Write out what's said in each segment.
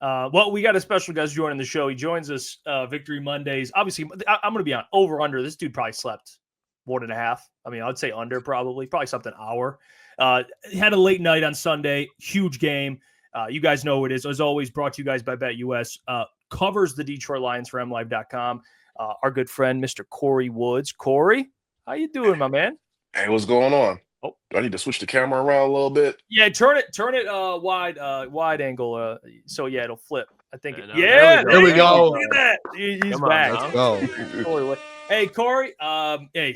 Well, we got a special guest joining the show. He joins us Victory Mondays. Obviously, I'm going to be on over under. This dude probably slept 1.5. I mean, I'd say under probably something hour. He had a late night on Sunday. Huge game. You guys know what it is. As always, brought to you guys by BetUS. Covers the Detroit Lions for MLive.com. Our good friend, Mr. Kory Woods. Kory, how you doing, my man? Hey, what's going on? Oh, do I need to switch the camera around a little bit? Yeah, turn it wide angle. So yeah, it'll flip. I think. There we go. Look at that. He's Come back. On, let's go. Hey, Kory. Hey,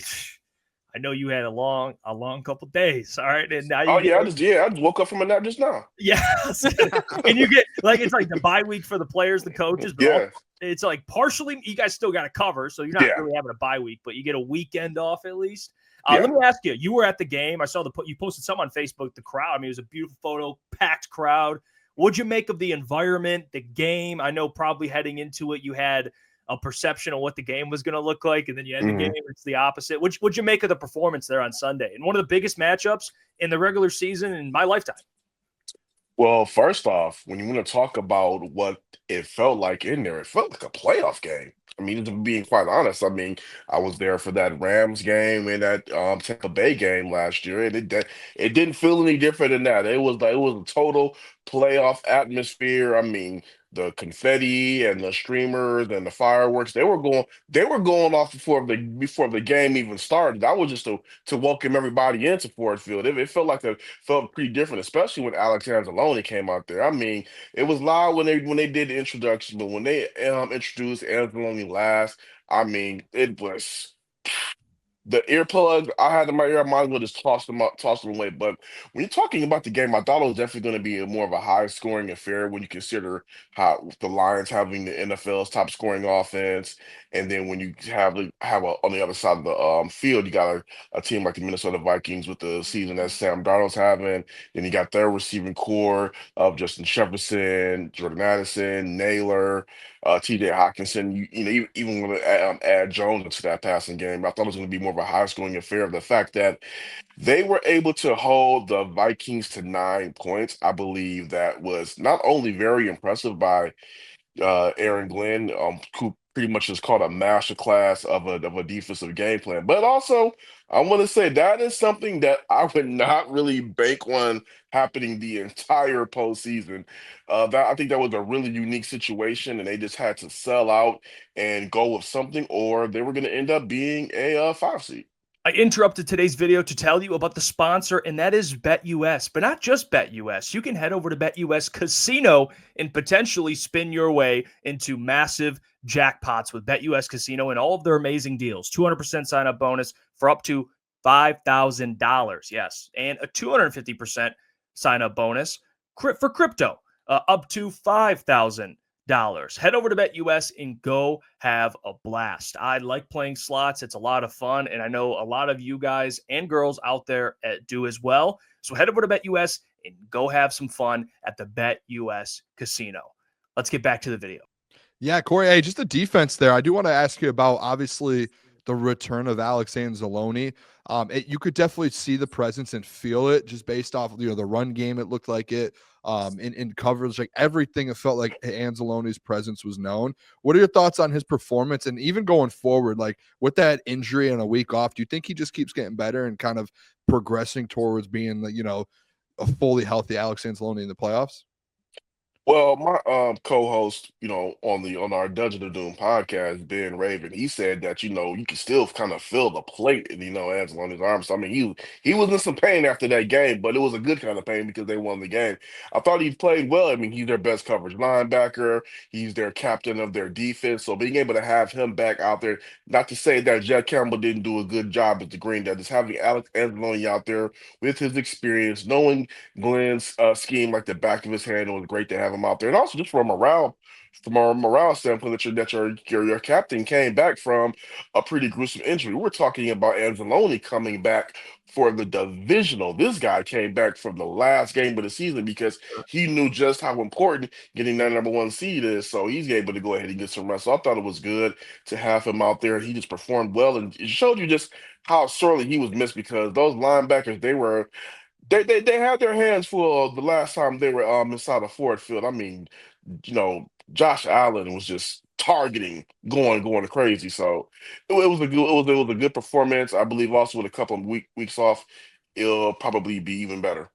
I know you had a long couple days. All right, and now you I just woke up from a nap just now. Yes, and you get it's like the bye week for the players, the coaches, but it's like partially you guys still got to cover, so you're not really having a bye week, but you get a weekend off at least. Let me ask you: you were at the game. I saw you posted something on Facebook. The crowd. I mean, it was a beautiful photo, packed crowd. What'd you make of the environment, the game? I know probably heading into it, you had a perception of what the game was going to look like, and then you end the game, it's the opposite. What'd you make of the performance there on Sunday? And one of the biggest matchups in the regular season in my lifetime. Well, first off, when you want to talk about what it felt like in there, it felt like a playoff game. I mean, to being quite honest, I mean, I was there for that Rams game and that Tampa Bay game last year, and it didn't feel any different than that. It was a total playoff atmosphere. I mean, the confetti and the streamers and the fireworks, they were going off before the game even started. That was just to welcome everybody into Ford Field. It felt pretty different, especially when Alex Anzalone came out there. I mean, it was loud when they did the introduction, but when they introduced Anzalone last, I mean, it was the earplugs I had in my ear. I might as well just toss them away. But when you're talking about the game, I thought it was definitely going to be more of a high scoring affair when you consider how the Lions having the NFL's top scoring offense, and then when you on the other side of the field, you got a team like the Minnesota Vikings with the season that Sam Darnold's having. Then you got their receiving core of Justin Jefferson, Jordan Addison, Naylor, T.J. Hawkinson. Even want to add Jones into that passing game. I thought it was going to be more of a high scoring affair. The fact that they were able to hold the Vikings to 9 points, I believe that was not only very impressive by Aaron Glenn, who pretty much is called a master class of a defensive game plan. But also, I want to say that is something that I would not really bank on happening the entire postseason. I think that was a really unique situation, and they just had to sell out and go with something, or they were going to end up being a 5 seed. I interrupted today's video to tell you about the sponsor, and that is BetUS. But not just BetUS. You can head over to BetUS Casino and potentially spin your way into massive jackpots with BetUS Casino and all of their amazing deals. 200% sign-up bonus for up to $5,000. Yes, and a 250% sign-up bonus for crypto up to $5,000. Head over to BetUS and go have a blast. I like playing slots. It's a lot of fun, and I know a lot of you guys and girls out there do as well. So head over to BetUS and go have some fun at the BetUS Casino. Let's get back to the video. Yeah, Kory, hey, just the defense there. I do want to ask you about, obviously, the return of Alex Anzalone. You could definitely see the presence and feel it just based off of, the run game. It looked like it. In coverage, like everything, it felt like Anzalone's presence was known. What are your thoughts on his performance, and even going forward, like with that injury and a week off, do you think he just keeps getting better and kind of progressing towards being, a fully healthy Alex Anzalone in the playoffs? Well, my co-host, on our Dungeon of Doom podcast, Ben Raven, he said that you can still kind of feel the plate, and Angelone's arms. So, I mean, he was in some pain after that game, but it was a good kind of pain because they won the game. I thought he played well. I mean, he's their best coverage linebacker. He's their captain of their defense. So being able to have him back out there, not to say that Jack Campbell didn't do a good job at the Green Day, just having Alex Anzalone out there with his experience, knowing Glenn's scheme like the back of his hand, it was great to have him out there, and also just from a morale standpoint, your captain came back from a pretty gruesome injury. We're talking about Anzalone coming back for the divisional. This guy came back from the last game of the season because he knew just how important getting that number 1 seed is. So he's able to go ahead and get some rest. So I thought it was good to have him out there. He just performed well, and it showed you just how sorely he was missed because those linebackers, They had their hands full the last time they were inside of Ford Field. I mean, Josh Allen was just targeting, going crazy. So it was a good performance. I believe also with a couple of weeks off, it'll probably be even better.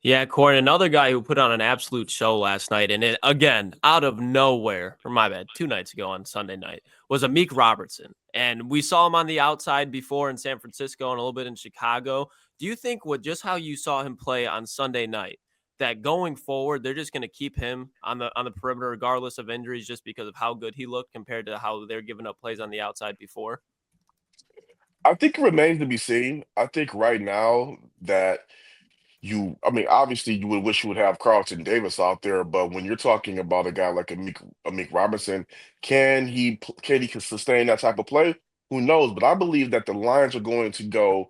Yeah, Corey, another guy who put on an absolute show last night, and it again out of nowhere, or my bad, 2 nights ago on Sunday night, was Amik Robertson. And we saw him on the outside before in San Francisco and a little bit in Chicago. Do you think with just how you saw him play on Sunday night, that going forward, they're just going to keep him on the perimeter regardless of injuries just because of how good he looked compared to how they're giving up plays on the outside before? I think it remains to be seen. I think right now that I mean, obviously, you would wish you would have Carlton Davis out there, but when you're talking about a guy like Amik Robinson, can he sustain that type of play? Who knows? But I believe that the Lions are going to go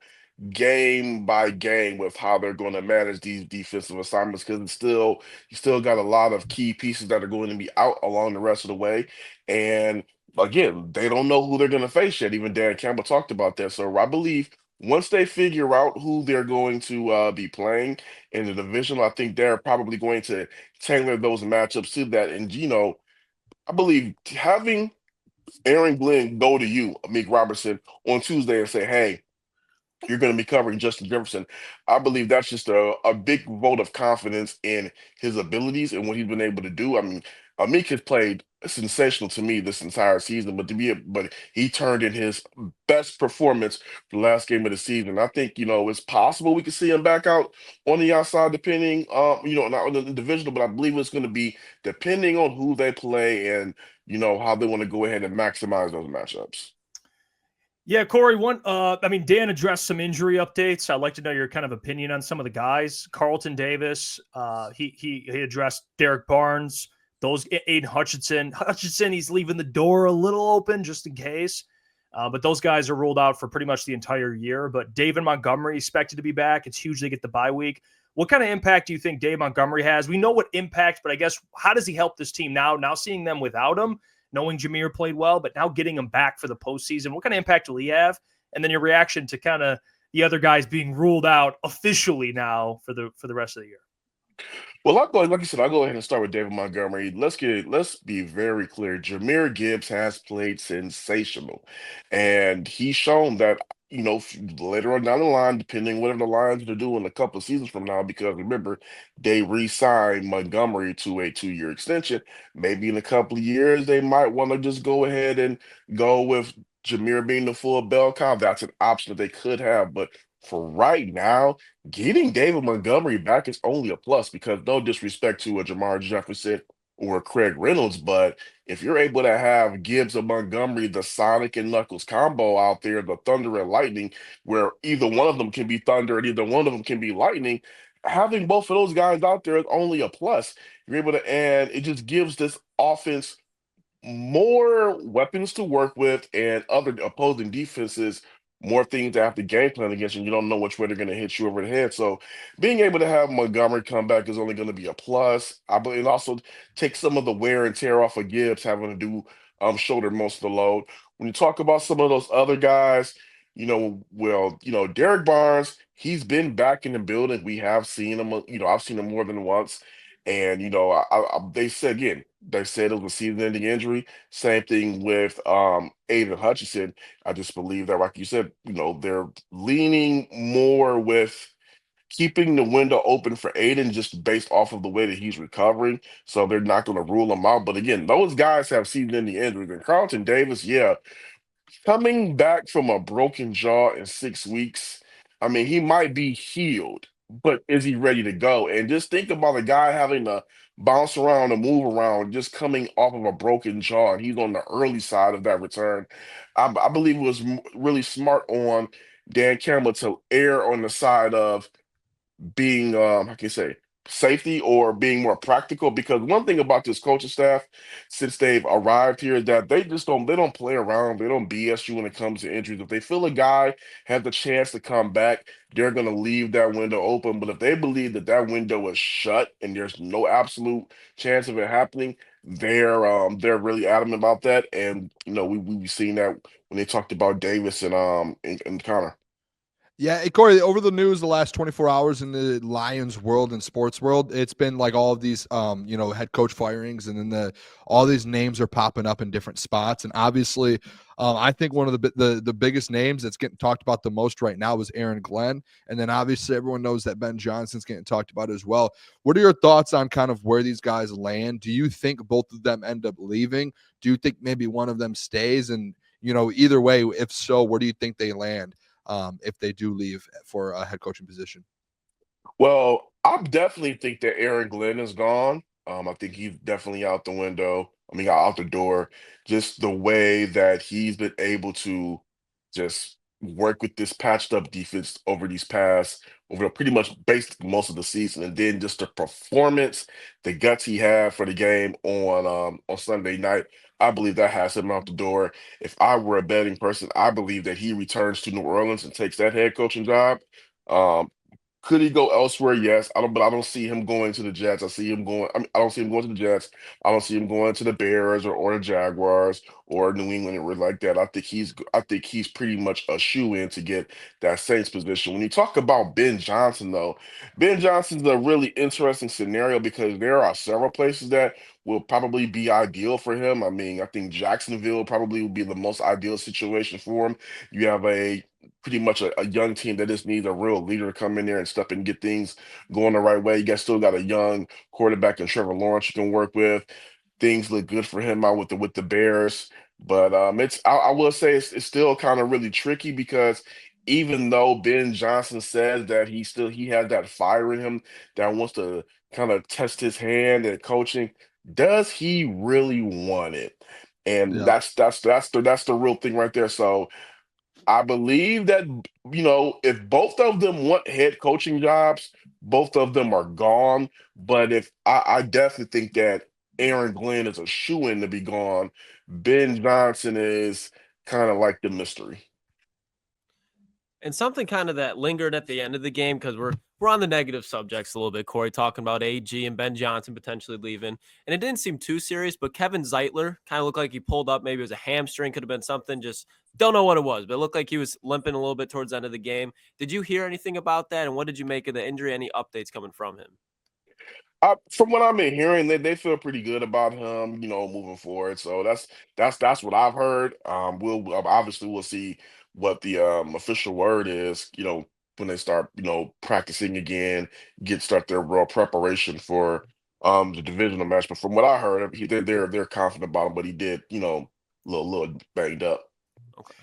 game by game with how they're going to manage these defensive assignments because you still got a lot of key pieces that are going to be out along the rest of the way. And again, they don't know who they're going to face yet. Even Dan Campbell talked about that. So I believe once they figure out who they're going to be playing in the division, I think they're probably going to tailor those matchups to that. And I believe having Aaron Glenn go to you, Amik Robertson, on Tuesday and say, "Hey, you're going to be covering Justin Jefferson." I believe that's just a big vote of confidence in his abilities and what he's been able to do. I mean, Amik has played sensational to me this entire season, but he turned in his best performance the last game of the season. I think it's possible we could see him back out on the outside, depending not on the divisional, but I believe it's going to be depending on who they play and how they want to go ahead and maximize those matchups. Yeah, Corey, I mean, Dan addressed some injury updates. I'd like to know your kind of opinion on some of the guys. Carlton Davis, he addressed Derek Barnes, those Aiden Hutchinson, he's leaving the door a little open just in case. But those guys are ruled out for pretty much the entire year. But David Montgomery expected to be back. It's huge they get the bye week. What kind of impact do you think Dave Montgomery has? We know what impact, but I guess how does he help this team now? Now seeing them without him, knowing Jameer played well, but now getting him back for the postseason, what kind of impact will he have? And then your reaction to kind of the other guys being ruled out officially now for the rest of the year. Well, like you said, I'll go ahead and start with David Montgomery. Let's be very clear. Jameer Gibbs has played sensational, and he's shown that later on down the line, depending whatever the Lions are doing a couple of seasons from now, because remember they re-signed Montgomery to a 2-year extension. Maybe in a couple of years they might want to just go ahead and go with Jameer being the full bell cow. That's an option that they could have, but for right now, getting David Montgomery back is only a plus because no disrespect to a Jamar Jefferson or a Craig Reynolds, but if you're able to have Gibbs and Montgomery, the Sonic and Knuckles combo out there, the Thunder and Lightning, where either one of them can be Thunder and either one of them can be Lightning, having both of those guys out there is only a plus. You're able to, and it just gives this offense more weapons to work with and other opposing defenses more things to have to game plan against, and you don't know which way they're going to hit you over the head. So being able to have Montgomery come back is only going to be a plus. I believe it also take some of the wear and tear off of Gibbs having to do shoulder most of the load. When you talk about some of those other guys, Derek Barnes, he's been back in the building. We have seen him, I've seen him more than once. And they said it was a season-ending injury. Same thing with Aiden Hutchinson. I just believe that, like you said, they're leaning more with keeping the window open for Aiden just based off of the way that he's recovering. So they're not going to rule him out. But again, those guys have season-ending injuries. And Carlton Davis, yeah, coming back from a broken jaw in 6 weeks, I mean, he might be healed, but is he ready to go? And just think about a guy having to bounce around and move around, just coming off of a broken jaw, and he's on the early side of that return. I believe it was really smart on Dan Campbell to err on the side of being how can you say safety or being more practical because one thing about this coaching staff since they've arrived here is that they don't play around, they don't BS you when it comes to injuries. If they feel a guy has the chance to come back, they're going to leave that window open, but if they believe that that window is shut and there's no absolute chance of it happening, they're really adamant about that. And we've seen that when they talked about Davis and Connor. Yeah, hey, Kory, over the news the last 24 hours in the Lions world and sports world, it's been like all of these head coach firings, and then all these names are popping up in different spots. And obviously, I think one of the biggest names that's getting talked about the most right now is Aaron Glenn. And then obviously everyone knows that Ben Johnson's getting talked about as well. What are your thoughts on kind of where these guys land? Do you think both of them end up leaving? Do you think maybe one of them stays? And, either way, if so, where do you think they land? If they do leave for a head coaching position? Well, I definitely think that Aaron Glenn is gone. I think he's definitely out the window. I mean, out the door. Just the way that he's been able to just work with this patched up defense over pretty much basically most of the season, and then just the performance, the guts he had for the game on Sunday night. I believe that has him out the door. If I were a betting person, I believe that he returns to New Orleans and takes that head coaching job. Um, could he go elsewhere? Yes. But I don't see him going to the Jets. I don't see him going to the Jets. I don't see him going to the Bears or the Jaguars or New England or like that. I think he's pretty much a shoe-in to get that Saints position. When you talk about Ben Johnson, though, Ben Johnson's a really interesting scenario because there are several places that will probably be ideal for him. I mean, I think Jacksonville probably would be the most ideal situation for him. You have pretty much a young team that just needs a real leader to come in there and step and get things going the right way. Still got a young quarterback in Trevor Lawrence you can work with. Things look good for him out with the Bears, but I will say it's still kind of really tricky because even though Ben Johnson says that he has that fire in him that wants to kind of test his hand at coaching, does he really want it? And Yeah. that's the real thing right there. So I believe that, if both of them want head coaching jobs, both of them are gone. But if I definitely think that Aaron Glenn is a shoe-in to be gone, Ben Johnson is kind of like the mystery. And something kind of that lingered at the end of the game, because we're on the negative subjects a little bit, Kory, talking about AG and Ben Johnson potentially leaving. And it didn't seem too serious, but Kevin Zeitler kind of looked like he pulled up. Maybe it was a hamstring, could have been something. Just don't know what it was, but it looked like he was limping a little bit towards the end of the game. Did you hear anything about that? And what did you make of the injury? Any updates coming from him? From what I've been hearing, they feel pretty good about him, moving forward. So that's what I've heard. Obviously we'll see what the official word is, when they start, practicing again, start their real preparation for the divisional match. But from what I heard, they're confident about him, but he did, little banged up. Okay.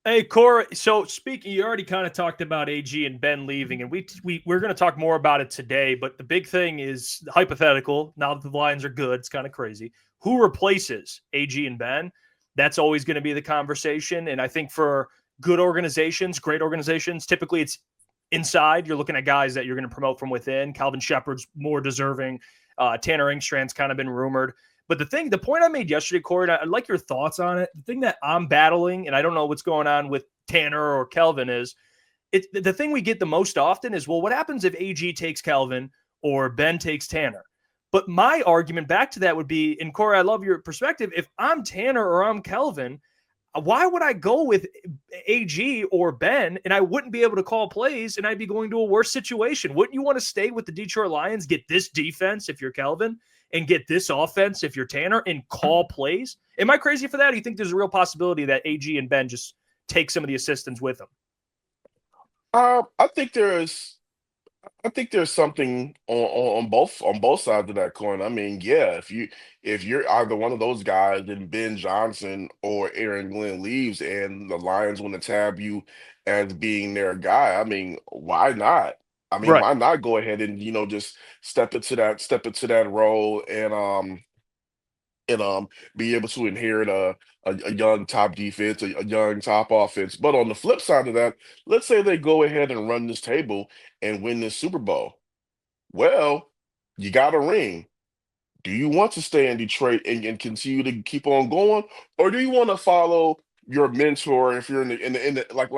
Hey, Kory. So speaking, you already kind of talked about AG and Ben leaving, and we're going to talk more about it today. But the big thing is hypothetical. Now that the Lions are good, it's kind of crazy. Who replaces AG and Ben? That's always going to be the conversation. And I think for good organizations, great organizations, typically it's inside. You're looking at guys that you're going to promote from within. Calvin Shepard's more deserving. Tanner Engstrand's kind of been rumored. But the point I made yesterday, Kory, and I'd like your thoughts on it. The thing that I'm battling, and I don't know what's going on with Tanner or Kelvin, is the thing we get the most often is, well, what happens if AG takes Kelvin or Ben takes Tanner? But my argument back to that would be, and Kory, I love your perspective. If I'm Tanner or I'm Kelvin, why would I go with AG or Ben and I wouldn't be able to call plays and I'd be going to a worse situation? Wouldn't you want to stay with the Detroit Lions, get this defense if you're Kelvin, and get this offense if you're Tanner, and call plays? Am I crazy for that? Or do you think there's a real possibility that AG and Ben just take some of the assistants with them? I think there's something on both sides of that coin. I mean, yeah, if you're either one of those guys, then Ben Johnson or Aaron Glenn leaves, and the Lions want to tab you as being their guy. I mean, why not? I mean, Right. why not go ahead and just step into that role and be able to inherit a young top defense, a young top offense. But on the flip side of that, let's say they go ahead and run this table and win this Super Bowl. Well, you got a ring. Do you want to stay in Detroit and continue to keep on going, or do you want to follow your mentor if you're in the like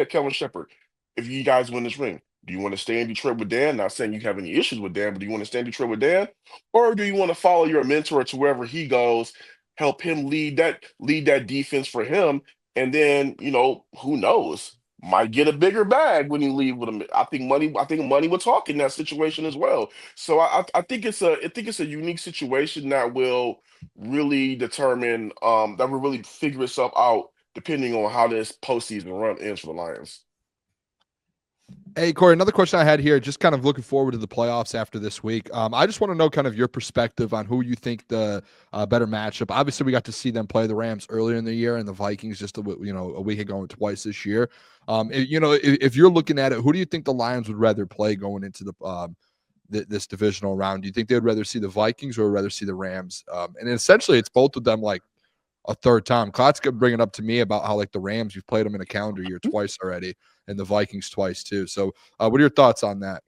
Kellen Shepard? If you guys win this ring, do you want to stay in Detroit with Dan? Not saying you have any issues with Dan, but do you want to stay in Detroit with Dan, or do you want to follow your mentor to wherever he goes, help him lead that defense for him, and then who knows? might get a bigger bag when you leave with him. I think money will talk in that situation as well. So I think it's a unique situation that will really determine that will really figure itself out depending on how this postseason run ends for the Lions. Hey, Kory, another question I had here, just kind of looking forward to the playoffs after this week. I just want to know kind of your perspective on who you think the better matchup. Obviously, we got to see them play the Rams earlier in the year and the Vikings just a week ago and twice this year. If you're looking at it, who do you think the Lions would rather play going into this divisional round? Do you think they would rather see the Vikings or rather see the Rams? And essentially, it's both of them like a third time. Klotz could bring it up to me about how like the Rams, you've played them in a calendar year twice already, and the Vikings twice too. So, what are your thoughts on that?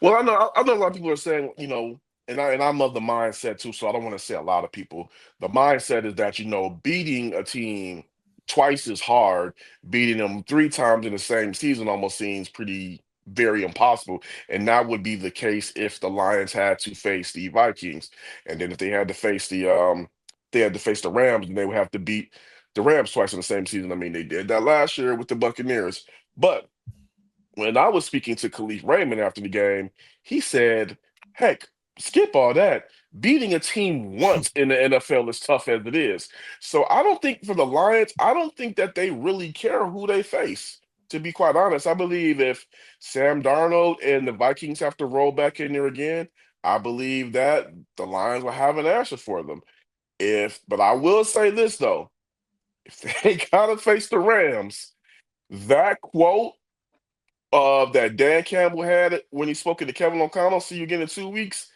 Well, I know a lot of people are saying, and I'm of the mindset too, so I don't want to say a lot of people. The mindset is that, beating a team twice as hard, beating them three times in the same season almost seems very impossible. And that would be the case if the Lions had to face the Vikings. And then if they had to face the Rams, and they would have to beat the Rams twice in the same season. I mean, they did that last year with the Buccaneers. But when I was speaking to Khalif Raymond after the game, he said, heck, skip all that. Beating a team once in the NFL is tough as it is. So I don't think for the Lions, I don't think that they really care who they face. To be quite honest, I believe if Sam Darnold and the Vikings have to roll back in there again, I believe that the Lions will have an answer for them. But I will say this though, if they gotta face the Rams, that quote that Dan Campbell had it when he spoke to Kevin O'Connell, see you again in 2 weeks.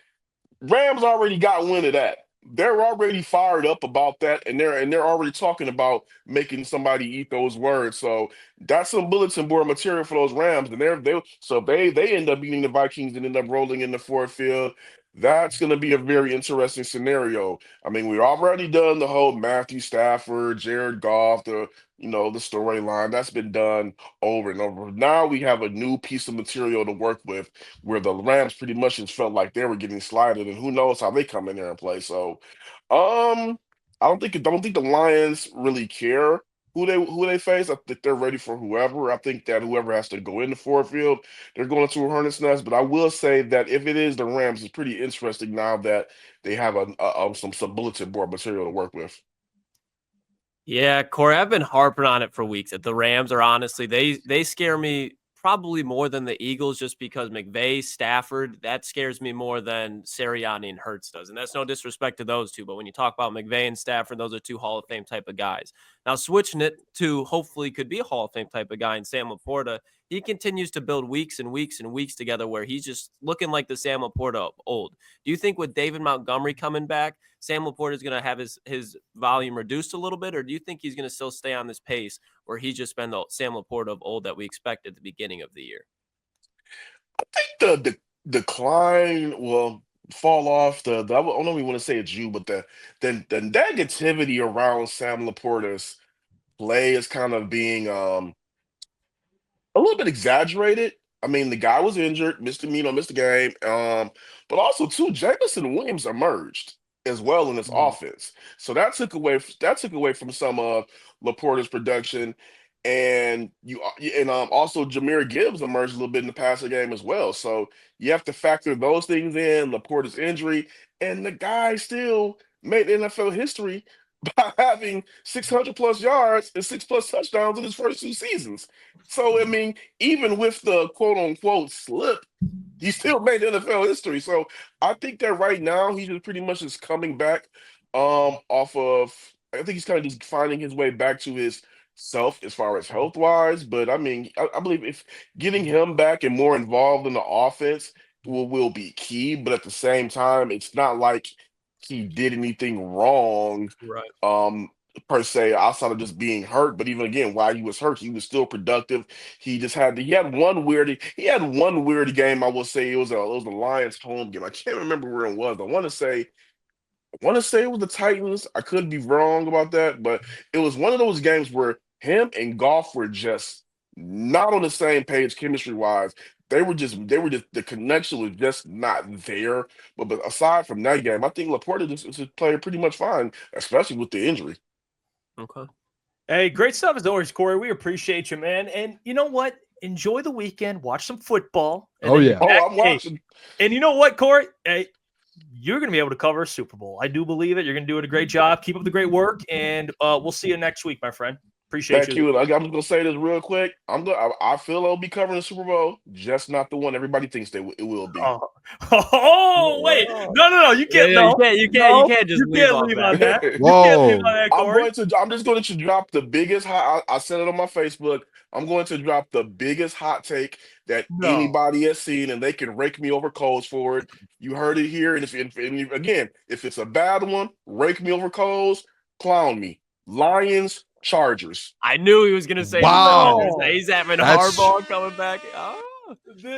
Rams already got wind of that. They're already fired up about that, and they're already talking about making somebody eat those words. So that's some bulletin board material for those Rams. And they end up beating the Vikings and end up rolling in the fourth field. That's going to be a very interesting scenario. I mean, we've already done the whole Matthew Stafford, Jared Goff, the storyline that's been done over and over. Now we have a new piece of material to work with where the Rams pretty much just felt like they were getting slided, and who knows how they come in there and play. So, I don't think the Lions really care who they face. I think they're ready for whoever. I think that whoever has to go in the Ford Field, they're going to a hornet's nest. But I will say that if it is the Rams, it's pretty interesting now that they have some bulletin board material to work with. Yeah, Kory, I've been harping on it for weeks that the Rams are honestly, they scare me probably more than the Eagles just because McVay, Stafford, that scares me more than Sirianni and Hurts does. And that's no disrespect to those two, but when you talk about McVay and Stafford, those are two Hall of Fame type of guys. Now, switching it to hopefully could be a Hall of Fame type of guy in Sam LaPorta, he continues to build weeks and weeks and weeks together where he's just looking like the Sam LaPorta of old. Do you think with David Montgomery coming back, Sam LaPorta is going to have his volume reduced a little bit, or do you think he's going to still stay on this pace where he's just been the Sam LaPorta of old that we expected at the beginning of the year? I think the decline will fall off. I don't know if we want to say it's you, but the negativity around Sam Laporta's play is kind of being a little bit exaggerated. I mean, the guy was injured, missed the game. But also too, Jameson Williams emerged as well in this offense. So that took away from some of Laporta's production. And also Jahmyr Gibbs emerged a little bit in the passing game as well. So you have to factor those things in, Laporta's injury, and the guy still made NFL history by having 600 plus yards and 6+ touchdowns in his first 2 seasons. So, I mean, even with the quote unquote slip, he still made NFL history. So I think that right now he's just pretty much just coming back off of, I think he's kind of just finding his way back to his self as far as health wise. But I mean, I believe if getting him back and more involved in the offense will be key. But at the same time, it's not like he did anything wrong Right. per se outside of just being hurt. But even again, while he was hurt, he was still productive. He had one weird game. I will say it was a Lions home game. I can't remember where it was. I want to say it was the Titans. I could be wrong about that, but it was one of those games where him and Goff were just not on the same page chemistry wise. They were just the connection was just not there. But aside from that game, I think Laporta just played pretty much fine, especially with the injury. Okay. Hey, great stuff as always, Kory. We appreciate you, man. And you know what? Enjoy the weekend. Watch some football. And Oh, then yeah. Oh, hey, I'm watching. and you know what, Kory? Hey, you're going to be able to cover a Super Bowl. I do believe it. You're going to do a great job. Keep up the great work, and we'll see you next week, my friend. Appreciate Thank you. I'm just gonna say this real quick. I feel I'll be covering the Super Bowl, just not the one everybody thinks it will be. Oh, wait. No. You can't. Yeah, no. you can't just You leave can't off leave that. on that. You can't leave Whoa. on that, Kory. I'm just going to drop the biggest hot. I said it on my Facebook. I'm going to drop the biggest hot take that anybody has seen, and they can rake me over coals for it. You heard it here, and again, if it's a bad one, rake me over coals, clown me. Lions, Chargers. I knew he was going to say Wow. the Chargers. He's having That's- Harbaugh coming back. Oh,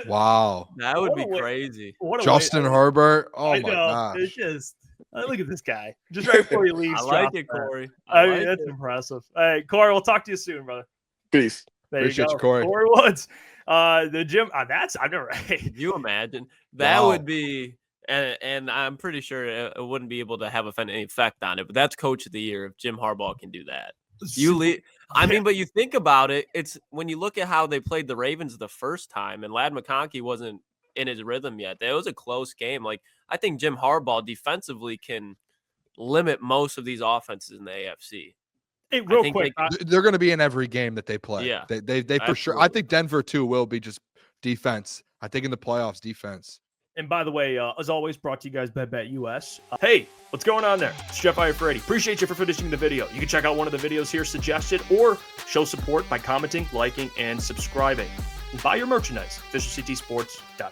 Wow. that would What be a way- crazy. What a Justin way- Herbert. Oh, I my know. gosh. It's just look at this guy. Just right before he leaves. I like drops it, that. Kory. I mean, like that's it. impressive. All right, Kory, we'll talk to you soon, brother. Peace. There Appreciate you you, go. Kory. Kory Woods. The gym. That's I've never. Could you imagine? That Wow. would be, and I'm pretty sure it wouldn't be able to have any effect on it, but that's Coach of the Year if Jim Harbaugh can do that. But you think about it, it's when you look at how they played the Ravens the first time, and Ladd McConkey wasn't in his rhythm yet. It was a close game. Like, I think Jim Harbaugh defensively can limit most of these offenses in the AFC. Hey, real think quick. They're going to be in every game that they play. Yeah, They for sure. I absolutely. think Denver too will be just defense. I think in the playoffs, defense. And by the way, as always, brought to you guys by BetUS. Hey, what's going on there? It's Jeff Iafrate. Appreciate you for finishing the video. You can check out one of the videos here suggested or show support by commenting, liking, and subscribing. And buy your merchandise, officialctsports.com.